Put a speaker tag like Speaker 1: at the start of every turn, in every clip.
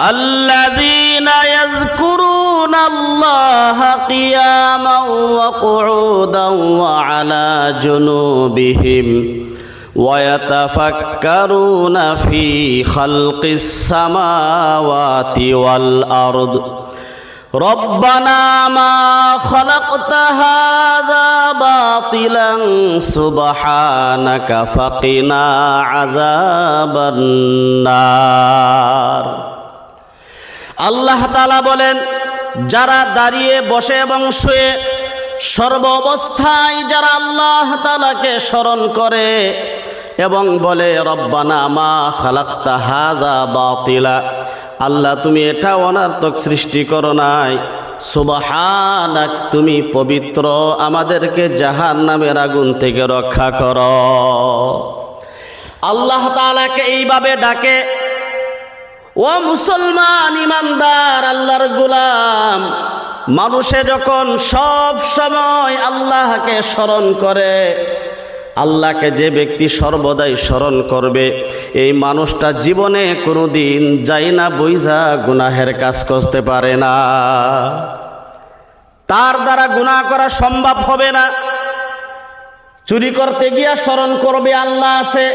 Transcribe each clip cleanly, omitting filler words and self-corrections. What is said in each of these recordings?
Speaker 1: الذين يذكرون الله قياما وقعودا وعلى جنوبهم ويتفكرون في خلق السماوات والأرض ربنا ما خلقت هذا باطلا سبحانك فقنا عذاب النار। আল্লাহ তাআলা বলেন, যারা দাঁড়িয়ে বসে এবং শুয়ে সর্ব অবস্থায় যারা আল্লাহ তাআলাকে স্মরণ করে এবং বলে রব্বানা মা খালাকতা হাযা বাতিলা, আল্লাহ তুমি এটা অনার্থক সৃষ্টি করো নাই, সুবহানাক তুমি পবিত্র, আমাদেরকে জাহান্নামের আগুন থেকে রক্ষা করো। আল্লাহ তাআলাকে এইভাবে ডাকে, ও মুসলমান ইমানদার আল্লাহর গোলাম, মানুষে যখন সব সময় আল্লাহকে স্মরণ করে, আল্লাহকে যে ব্যক্তি সর্বদাই স্মরণ করবে, এই মানুষটা জীবনে কোনোদিন যায় না বুঝা গুনাহের কাজ করতে পারে না, তার দ্বারা গুনাহ করা সম্ভব হবে না। চুরি করতে গিয়া স্মরণ করবে আল্লাহ আছে,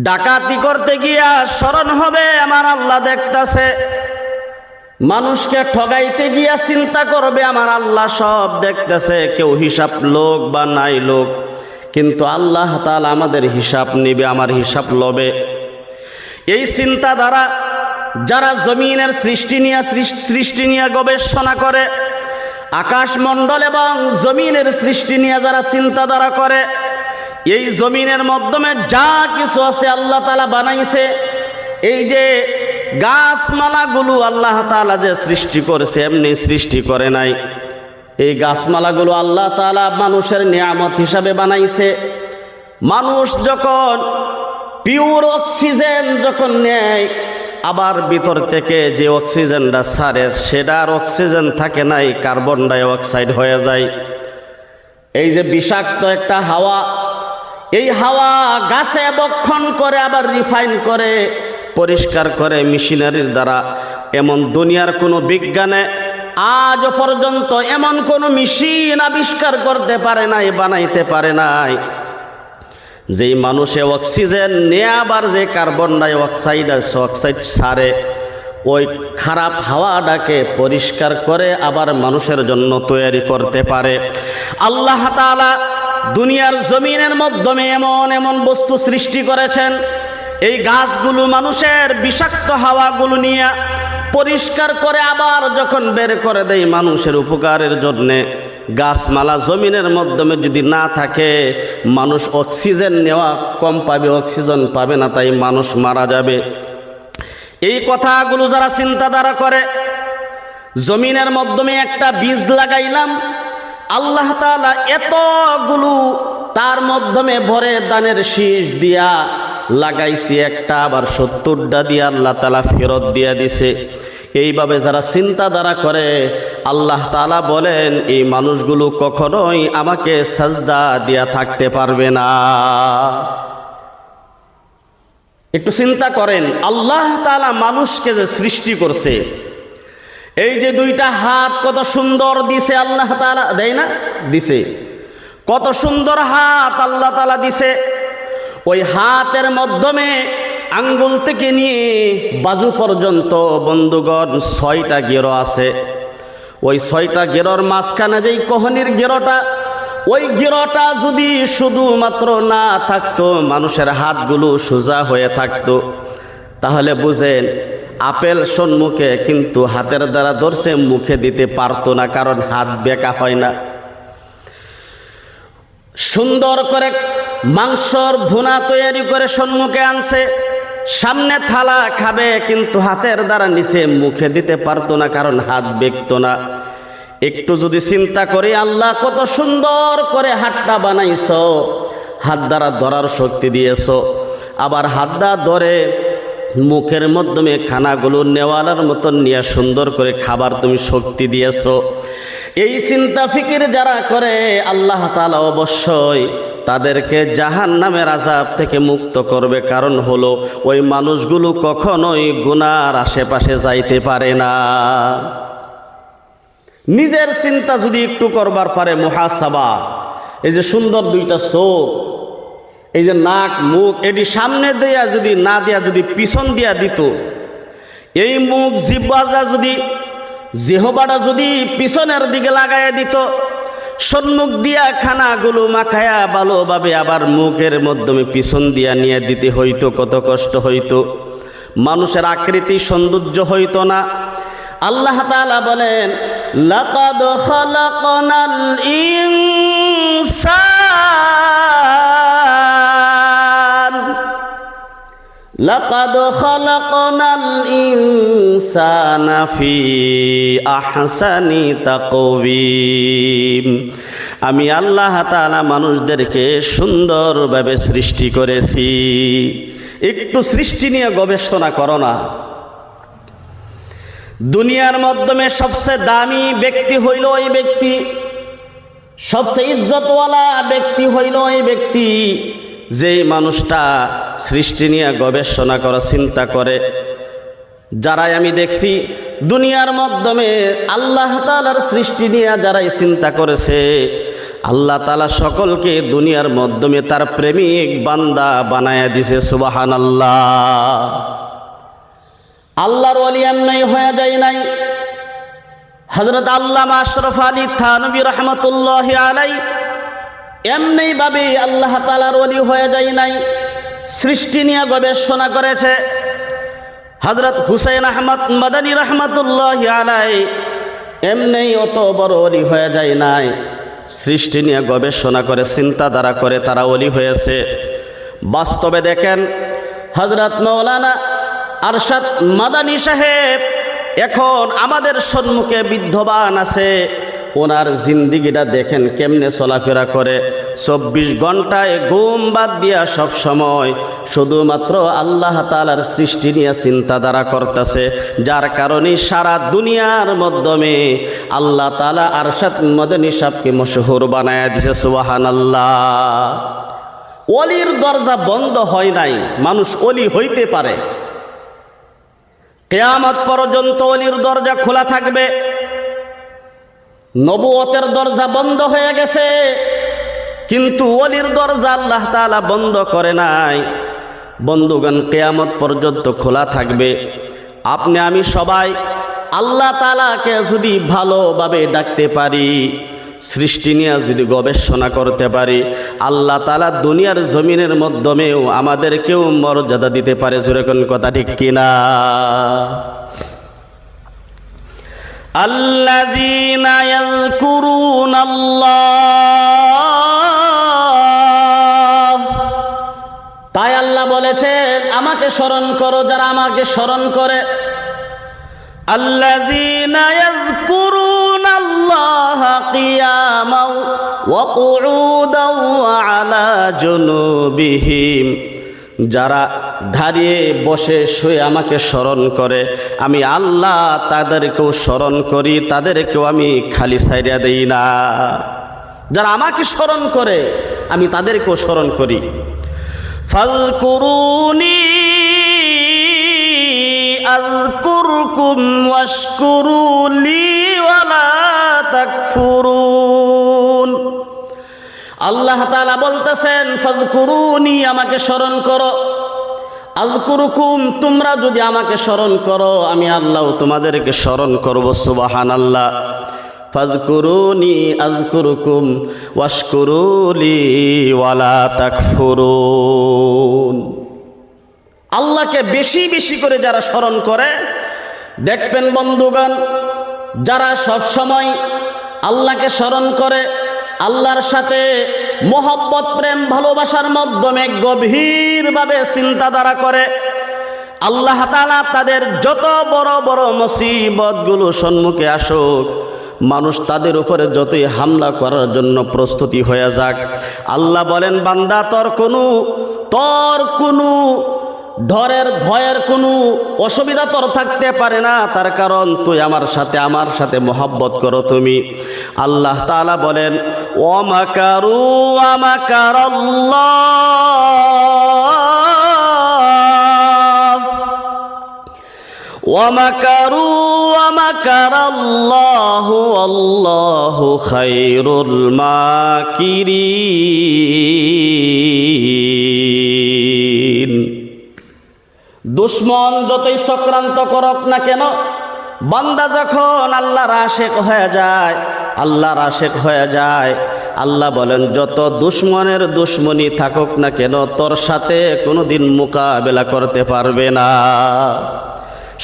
Speaker 1: ডাকাতি করতে গিয়া স্মরণ হবে আমার আল্লাহ দেখতাছে, মানুষকে ঠগাইতে গিয়া চিন্তা করবে আমার আল্লাহ সব দেখতেছে, কেউ হিসাব লোক বা নাই লোক, কিন্তু আল্লাহ তাআলা আমাদের হিসাব নিবে, আমার হিসাব লবে। এই চিন্তা দ্বারা যারা জমিনের সৃষ্টি নিয়ে গবেষণা করে, আকাশমণ্ডল এবং জমিনের সৃষ্টি নিয়ে যারা চিন্তাধারা করে, এই জমিনের মাধ্যমে যা কিছু আছে আল্লাহ তাআলা বানাইছে, এই যে গাছমালাগুলো আল্লাহ তাআলা যে সৃষ্টি করেছে এমনি সৃষ্টি করে নাই, এই গাছমালাগুলো আল্লাহ তাআলা মানুষের নিয়ামত হিসাবে বানাইছে। মানুষ যখন পিওর অক্সিজেন যখন নেয়, আবার ভিতর থেকে যে অক্সিজেনটা ছাড়ে সেটা আর অক্সিজেন থাকে নাই, কার্বন ডাই অক্সাইড হয়ে যায়। এই যে বিষাক্ত একটা হাওয়া, এই হাওয়া গাছে বক্ষণ করে আবার রিফাইন করে পরিষ্কার করে মেশিনারির দ্বারা। এমন দুনিয়ার কোনো বিজ্ঞানে আজ পর্যন্ত এমন কোনো মেশিন আবিষ্কার করতে পারে নাই, বানাইতে পারে নাই, যেই মানুষে অক্সিজেন নিয়ে আবার যে কার্বন ডাই অক্সাইড ছাড়ে, ওই খারাপ হাওয়াটাকে পরিষ্কার করে আবার মানুষের জন্য তৈরি করতে পারে। আল্লাহ তাআলা দুনিয়ার জমিনের মাধ্যমে এমন এমন বস্তু সৃষ্টি করেছেন, এই গাছগুলো মানুষের বিষাক্ত হাওয়াগুলো নিয়ে পরিষ্কার করে আবার যখন বের করে দেয় মানুষের উপকারের জন্যে। গাছমালা জমিনের মাধ্যমে যদি না থাকে, মানুষ অক্সিজেন নেওয়া কম পাবে, অক্সিজেন পাবে না, তাই মানুষ মারা যাবে। এই কথাগুলো যারা চিন্তাধারা করে, জমিনের মাধ্যমে একটা বীজ লাগাইলাম, আল্লাহ তাআলা এতগুলো তার মাধ্যমে ভরে দানের শীষ দিয়া লাগাইছি, একটা আবার 70টা দিয়ে আল্লাহ তাআলা ফেরত দিয়া দিছে। এইভাবে যারা চিন্তাধারা করে, আল্লাহ তাআলা বলেন এই মানুষগুলো কখনোই আমাকে সাজদা দিয়া থাকতে পারবে না। একটু চিন্তা করেন, আল্লাহ তাআলা মানুষকে যে সৃষ্টি করছে, এই যে দুইটা হাত কত সুন্দর দিছে আল্লাহ তাআলা, দেয় না? দিছে। কত সুন্দর হাত আল্লাহ তাআলা দিছে। ওই হাতের মাধ্যমে আঙ্গুল থেকে নিয়ে বাজু পর্যন্ত বন্ধুগণ 6টা গেরো আছে। ওই 6টা গেরোর মাঝখানে যেই কোহনির গেরোটা, ওই গেরোটা যদি শুধুমাত্র না থাকতো, মানুষের হাতগুলো সোজা হয়ে থাকতো, তাহলে বুঝেন আপেল সম্মুখে, কিন্তু হাতের দ্বারা ধরছে মুখে দিতে পারতো না, কারণ হাত বেঁকা হয় না। সুন্দর করে মাংসর ভুনা তৈরি করে সম্মুখে আনছে, সামনে থালা খাবে, কিন্তু হাতের দ্বারা নিচে মুখে দিতে পারতো না, কারণ হাত বেঁকতো না। একটু যদি চিন্তা করি, আল্লাহ কত সুন্দর করে হাতটা বানাইছো, হাত দ্বারা ধরার শক্তি দিয়েছো, আবার হাত দ্বারা ধরে মুখের মাধ্যমে খানাগুলো নেওয়ালার মতন নিয়ে সুন্দর করে খাবার তুমি শক্তি দিয়েছো। এই চিন্তা ফিকির যারা করে, আল্লাহ তাআলা অবশ্যই তাদেরকে জাহান্নামের আযাব থেকে মুক্ত করবে। কারণ হলো ওই মানুষগুলো কখনোই গুনার আশেপাশে যাইতে পারে না। নিজের চিন্তা যদি একটু করবার পারে, মুহাসাবা, এই যে সুন্দর দুইটা চোখ, এই যে নাক মুখ, এটি সামনে দেয়া যদি না দেয়া যদি পিছন দিয়া দিত, এই মুখ জিহ্বাটা যদি জিহ্বাটা যদি পিছনের দিকে লাগাইয়া দিত, সম্মুখ দিয়া খানাগুলো মাখায়া ভালোভাবে আবার মুখের মাধ্যমে পিছন দিয়া নিয়ে দিতে হইতো, কত কষ্ট হইতো, মানুষের আকৃতি সৌন্দর্য হইতো না। আল্লাহ তাআলা বলেন, লাকাদ খালাকনাল ইনসান, লাকাদ খালাকনাল ইনসানা ফি আহসানি তাকওয়িম। আমি আল্লাহ তাআলা মানুষদেরকে সুন্দরভাবে সৃষ্টি করেছি। একটু সৃষ্টি নিয়ে গবেষণা করো না। দুনিয়ার মাধ্যমে সবচেয়ে দামি ব্যক্তি হইল ওই ব্যক্তি, সবচেয়ে ইজ্জতওয়ালা ব্যক্তি হইল ওই ব্যক্তি যেই মানুষটা সৃষ্টি নিয়ে গবেষণা করে, চিন্তা করে। যারাই আমি দেখছি দুনিয়ার মাধ্যমে আল্লাহ তাআলার সৃষ্টি নিয়ে যারাই চিন্তা করেছে, আল্লাহ তাআলা সকলকে দুনিয়ার মাধ্যমে তার প্রেমিক বান্দা বানায়া দিছে। সুবহানাল্লাহ। আল্লাহর ওলি এমনি হয়ে যায় নাই। হযরত আল্লামা আশরাফ আলী থানভী রাহমাতুল্লাহি আলাইহি এমনি ভাবে আল্লাহ তাআলার ওলি হয়ে যায় নাই, সৃষ্টি নিয়ে গবেষণা করেছে। হযরত হুসাইন আহমদ মাদানী রাহমাতুল্লাহি আলাইহি এমনি অত বড় ওলি হয়ে যায় নাই, সৃষ্টি নিয়ে গবেষণা করে চিন্তাধারা করে তারা ওলি হয়েছে। বাস্তবে দেখেন, হযরত মাওলানা আরশাদ মাদানী সাহেব এখন আমাদের সম্মুখে বিদ্যমান আছে। ওনার জিন্দিগিটা দেখেন কেমনে চলাফেরা করে। 24 ঘন্টায় ঘুম বাদ দিয়া সব সময় শুধুমাত্র আল্লাহ তাআলার সৃষ্টি নিয়ে চিন্তাধারা করতেছে, যার কারণে সারা দুনিয়ার মাধ্যমে আল্লাহ তাআলা আরশাদ মাদানী সাহেবকে মশহুর বানায়া দিয়েছে। সুবহানাল্লাহ। ওলির দরজা বন্ধ হয় নাই, মানুষ ওলি হইতে পারে। কিয়ামত পর্যন্ত ওলির দরজা খোলা থাকবে। নবুয়তের দরজা বন্ধ হয়ে গেছে, কিন্তু ওলির দরজা আল্লাহ তাআলা বন্ধ করে নাই। বন্ধুগণ, কিয়ামত পর্যন্ত খোলা থাকবে। আপনি আমি সবাই আল্লাহ তাআলাকে যদি ভালোভাবে ডাকতে পারি, সৃষ্টি নিয়ে যদি গবেষণা করতে পারি, আল্লাহ তাআলা দুনিয়ার জমিনের মাধ্যমেও আমাদেরকেও মর্যাদা দিতে পারে। জোরে কোন কথা ঠিক কিনা? আল্লাযীনা ইয়াযকুরুনাল্লাহ, তাই আল্লাহ বলেছেন আমাকে স্মরণ করো যারা আমাকে স্মরণ করে। আল্লাযীনা ইয়াযকুরুনাল্লাহা কিয়ামান ওয়া কুউদান ওয়া আলা জুনুবিহিম, যারা দাঁড়িয়ে বসে শুয়ে আমাকে স্মরণ করে, আমি আল্লাহ তাদেরকেও স্মরণ করি, তাদেরকেও আমি খালি ছাইড়া দেই না। যারা আমাকে স্মরণ করে আমি তাদেরকেও স্মরণ করি। ফাযকুরুনি আযকুরকুম ওয়াশকুরু লি ওয়ালা তাকফুরুন। আল্লাহ তাআলা বলতেছেন, ফাযকুরুনি, আমাকে স্মরণ করো, আযকুরকুম, তোমরা যদি আমাকে স্মরণ করো আমি আল্লাহ তোমাদেরকে স্মরণ করব। সুবহানাল্লাহ। ফাযকুরুনি আযকুরকুম ওয়াশকুরু লি ওয়ালা তাকফুরুন। আল্লাহকে বেশি বেশি করে যারা স্মরণ করে, দেখবেন বন্ধুগণ, যারা সব সময় আল্লাহকে স্মরণ করে, আল্লাহর সাথে মোহব্বত প্রেম ভালোবাসার মাধ্যমে গভীরভাবে চিন্তাধারা করে, আল্লাহ তাআলা তাদের যত বড় বড় মুসিবতগুলো সম্মুখে আসুক, মানুষ তাদের উপরে যতই হামলা করার জন্য প্রস্তুতি হয়ে যাক, আল্লাহ বলেন, বান্দা তোর কোনো ডরের ভয়ের কোনো অসুবিধা তোর থাকতে পারে না, তার কারণ তুই আমার সাথে মোহাব্বত করো তুমি। আল্লাহ তাআলা বলেন ওয়ামাকারু ওয়ামাকারাল্লাহ ওয়ামাকারু ওয়ামাকারাল্লাহু আল্লাহু খায়রুল মাকিরিন। দুশ্মন যতই চক্রান্ত করক না কেন, বান্দা যখন আল্লাহর আশিক হয়ে যায়, আল্লাহ বলেন যত দুশ্মনের দুশ্মনী থাকুক না কেন তোর সাথে কোনোদিন মোকাবেলা করতে পারবে না,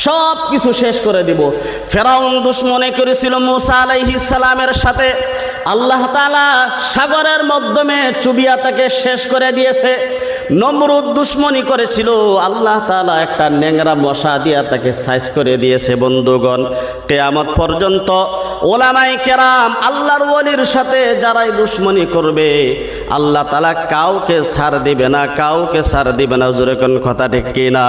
Speaker 1: সব কিছু শেষ করে দিব। ফেরাউন দুশ্মনী করেছিল মূসা আলাইহিস সালামের সাথে, আল্লাহ তাআলা সাগরের মাধ্যমে চুবিয়া তাকে শেষ করে দিয়েছে। নমরুদ দুশ্মনী করেছিল, আল্লাহ তাআলা একটা ন্যাংরা মশা দিয়া তাকে সাইজ করে দিয়েছে। বন্ধুগণ, কিয়ামত পর্যন্ত ওলামায়ে কেরাম আল্লাহর ওলির সাথে যারাই দুশ্মনী করবে আল্লাহ তাআলা কাউকে ছাড় দিবে না। জোরে কোন কথা ঠিক কিনা?